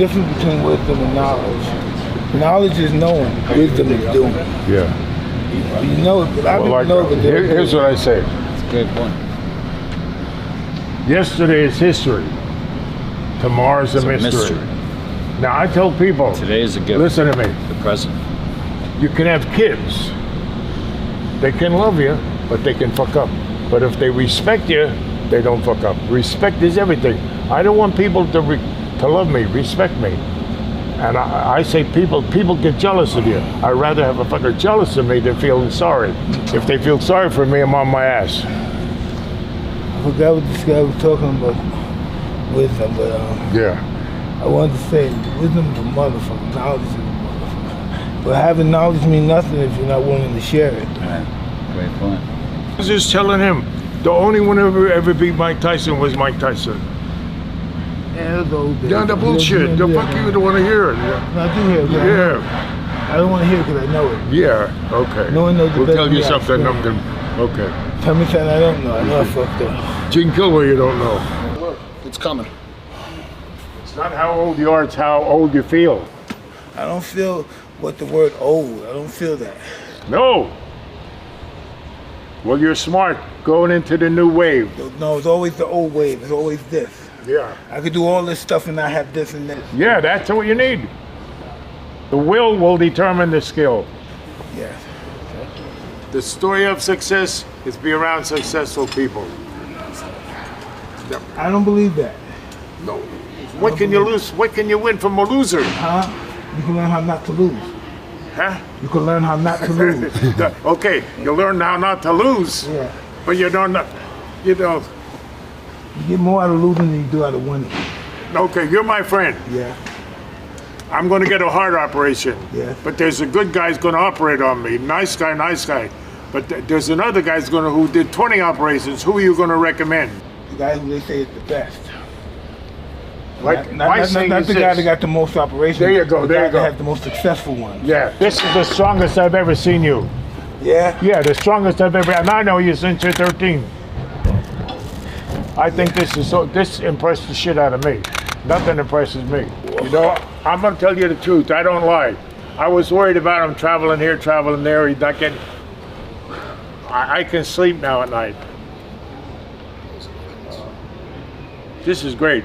difference between wisdom and knowledge. Knowledge is knowing, wisdom is doing. Yeah. You know it, but I don't know. But here's what I say. That's a great point. Yesterday is history. Tomorrow's a mystery. Now I tell people. Today is a gift. Listen to me. The present. You can have kids. They can love you, but they can fuck up. But if they respect you, they don't fuck up. Respect is everything. I don't want people to love me, respect me. And I say people get jealous of you. I'd rather have a fucker jealous of me than feeling sorry. If they feel sorry for me, I'm on my ass. I forgot what this guy was talking about wisdom, but yeah. I wanted to say wisdom is a motherfucker, knowledge is a motherfucker. But having knowledge means nothing if you're not willing to share it. Right. Great point. I was just telling him, the only one who ever beat Mike Tyson was Mike Tyson. Yeah, those days. Yeah, the bullshit. The fuck you don't want to hear it. No, I do hear it. Yeah. I don't want to hear it because I know it. Yeah, okay. No one knows the we'll best tell you than something. I Okay. Tell me something I don't know. I know I fucked up. Gene Kilway, you don't know. It's coming. It's not how old you are, it's how old you feel. I don't feel what the word old. I don't feel that. No. Well, you're smart going into the new wave. No, it's always the old wave. It's always this. Yeah. I could do all this stuff and not have this and this. Yeah, that's what you need. The will determine the skill. Yes. The story of success is be around successful people. I don't believe that. No. What can you lose? What can you win from a loser? Huh? You can learn how not to lose. Huh? You can learn how not to lose. Okay, you learn how not to lose. Yeah. But you don't, You get more out of losing than you do out of winning. Okay, you're my friend. Yeah. I'm going to get a heart operation. Yeah. But there's a good guy who's going to operate on me. Nice guy, nice guy. But there's another guy who did 20 operations. Who are you going to recommend? The guy who they say is the best. Like, not the guy that got the most operations. There you go, there you go. That has the most successful ones. Yeah, this is the strongest I've ever seen you. Yeah? Yeah, the strongest I've ever, and I know you since you're 13. I think this impressed the shit out of me. Nothing impresses me. You know, I'm gonna tell you the truth, I don't lie. I was worried about him traveling here, traveling there, he's not getting, I can sleep now at night. This is great.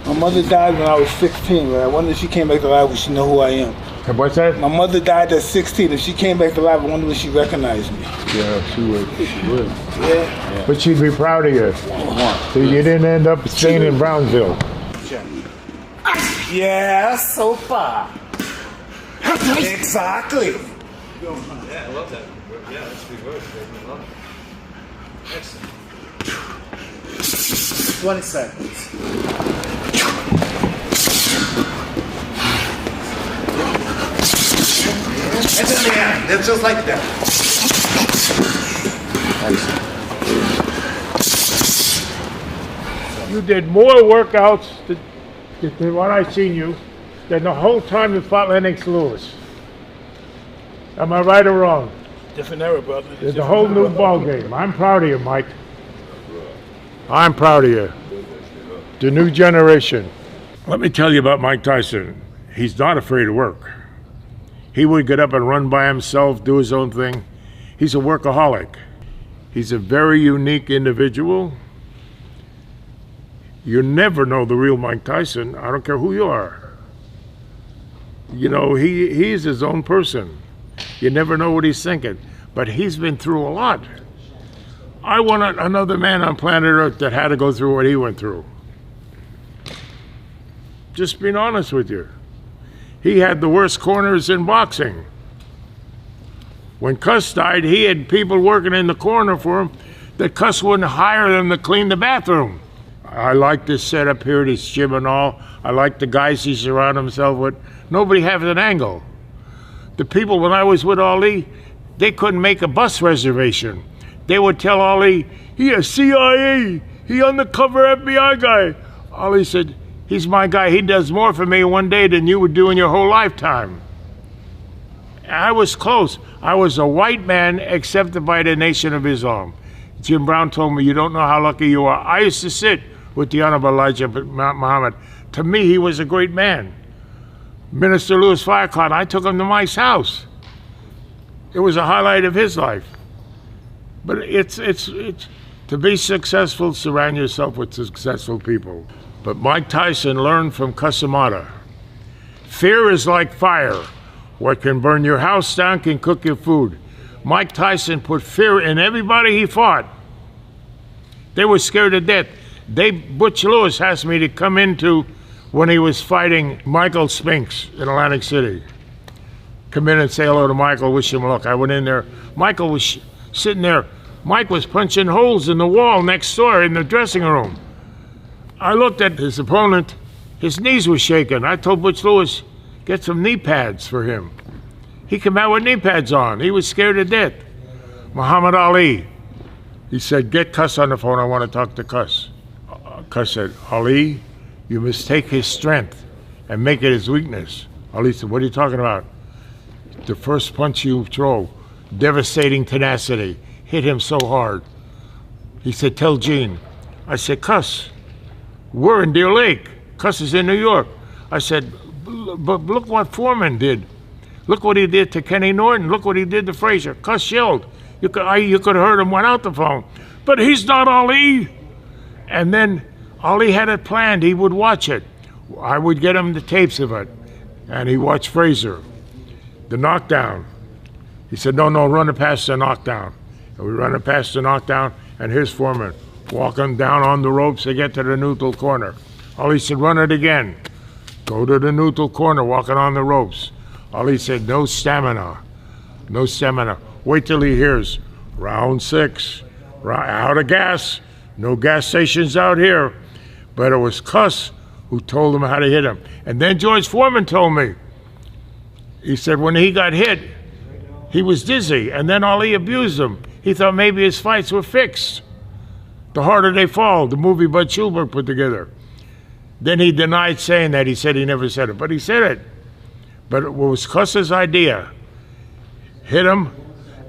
My mother died when I was 16. I wonder if she came back to life, would she know who I am? What's that? My mother died at 16. If she came back to life, I wonder if she recognized me. Yeah, she would. She would. Yeah. But she'd be proud of you. So you didn't end up staying in Brownsville. Yeah, so far. Exactly. Yeah, I love that. Yeah, that's reverse. I love it. Excellent. 20 seconds. And then the end. It's just like that. You did more workouts than what I've seen you than the whole time you fought Lennox Lewis. Am I right or wrong? Different era, brother. It's a whole new ball game. I'm proud of you, Mike. I'm proud of you. The new generation. Let me tell you about Mike Tyson. He's not afraid of work. He would get up and run by himself, do his own thing. He's a workaholic. He's a very unique individual. You never know the real Mike Tyson. I don't care who you are. You know, he's his own person. You never know what he's thinking. But he's been through a lot. I want another man on planet Earth that had to go through what he went through. Just being honest with you. He had the worst corners in boxing. When Cuss died, he had people working in the corner for him that Cuss wouldn't hire them to clean the bathroom. I like this setup here, this gym and all. I like the guys he surrounded himself with. Nobody has an angle. The people, when I was with Ali, they couldn't make a bus reservation. They would tell Ali, he a CIA, he undercover FBI guy. Ali said, he's my guy, he does more for me one day than you would do in your whole lifetime. I was close. I was a white man accepted by the Nation of Islam. Jim Brown told me, you don't know how lucky you are. I used to sit with the Honorable Elijah Muhammad. to me, he was a great man. Minister Louis Farrakhan, I took him to Mike's house. It was a highlight of his life. But it's to be successful, surround yourself with successful people. But Mike Tyson learned from Casamata. Fear is like fire. What can burn your house down can cook your food. Mike Tyson put fear in everybody he fought. They were scared to death. Butch Lewis asked me to come into when he was fighting Michael Spinks in Atlantic City. Come in and say hello to Michael, wish him luck. I went in there. Michael was sitting there. Mike was punching holes in the wall next door in the dressing room. I looked at his opponent. His knees were shaking. I told Butch Lewis, get some knee pads for him. He came out with knee pads on. He was scared to death. Muhammad Ali, he said, get Cuss on the phone. I want to talk to Cuss. Cuss said, Ali, you mistake his strength and make it his weakness. Ali said, what are you talking about? The first punch you throw, devastating tenacity, hit him so hard. He said, tell Gene. I said, Cuss, we're in Deer Lake. Cuss is in New York. I said, but look what Foreman did. Look what he did to Kenny Norton. Look what he did to Frazier. Cuss yelled. You could have heard him went out the phone. But he's not Ali. And then Ali had it planned. He would watch it. I would get him the tapes of it. And he watched Frazier. The knockdown. He said, no, run it past the knockdown. And we run it past the knockdown, and here's Foreman walking down on the ropes to get to the neutral corner. Ali said, run it again. Go to the neutral corner, walking on the ropes. Ali said, no stamina. No stamina. Wait till he hears round 6, out of gas. No gas stations out here. But it was Cuss who told him how to hit him. And then George Foreman told me. He said when he got hit, he was dizzy. And then Ali abused him. He thought maybe his fights were fixed. The Harder They Fall, the movie Bud Schulberg put together. Then he denied saying that. He said he never said it. But he said it. But it was Cuss's idea. Hit him,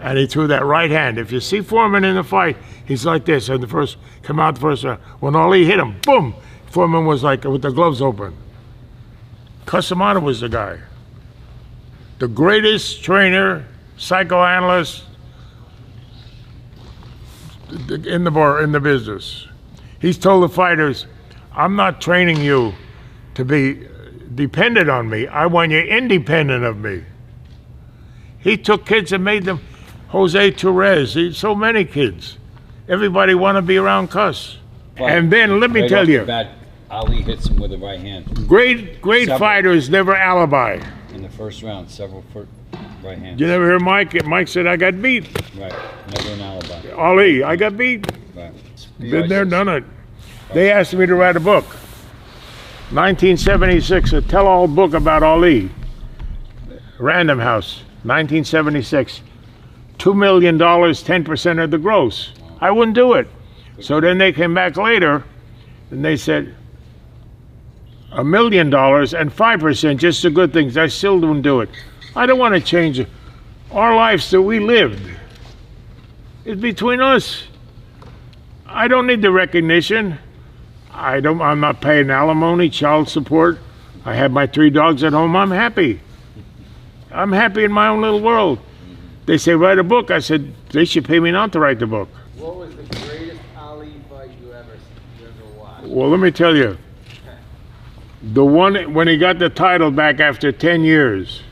and he threw that right hand. If you see Foreman in the fight, he's like this. And the first round. When Ali hit him, boom, Foreman was like with the gloves open. Casamata was the guy. The greatest trainer, psychoanalyst in the business. He's told the fighters, I'm not training you to be dependent on me. I want you independent of me. He took kids and made them Jose Torres. So many kids. Everybody want to be around Cuss. And then let me tell you, Ali hits him with the right hand. Great fighters never alibi. In the first round, several right hands. You never hear Mike? Mike said, I got beat. Right, never an alibi. Ali, I got beat. Right. Been there, done it. They asked me to write a book. 1976, a tell-all book about Ali. Random House, 1976. $2 million, 10% of the gross. I wouldn't do it. So then they came back later and they said, $1 million and 5%, just the good things. I still wouldn't do it. I don't want to change our lives that we lived. It's between us. I don't need the recognition. I'm not paying alimony, child support. I have my 3 dogs at home. I'm happy. I'm happy in my own little world. They say, write a book. I said, they should pay me not to write the book. What was the greatest Ali fight you ever watched? Well, let me tell you. The one when he got the title back after 10 years.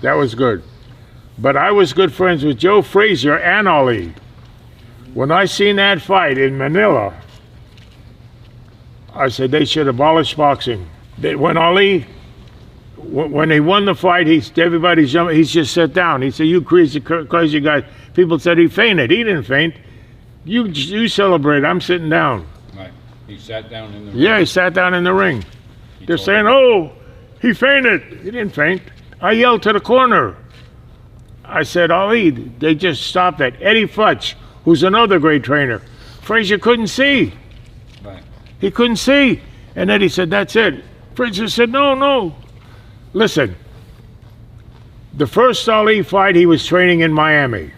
That was good. But I was good friends with Joe Frazier and Ali. When I seen that fight in Manila, I said they should abolish boxing. When Ali, when he won the fight, everybody's jumping. He's just sat down. He said, "You crazy guy." People said he fainted. He didn't faint. You celebrate. I'm sitting down. Right. He sat down in the ring. Yeah, he sat down in the ring. They're saying, "Oh, he fainted." He didn't faint. I yelled to the corner. I said, "Ali, they just stopped that." Eddie Futch, who's another great trainer. Frazier couldn't see. Right. He couldn't see. And Eddie said, "That's it." Frazier said, No. Listen, the first Ali fight, he was training in Miami.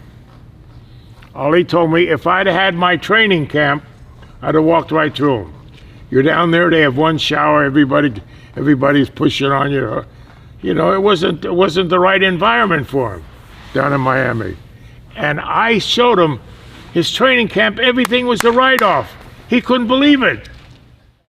Ali told me if I'd had my training camp, I'd have walked right through him. You're down there, they have one shower, everybody's pushing on you. You know, it wasn't the right environment for him down in Miami. And I showed him his training camp, everything was a write-off. He couldn't believe it.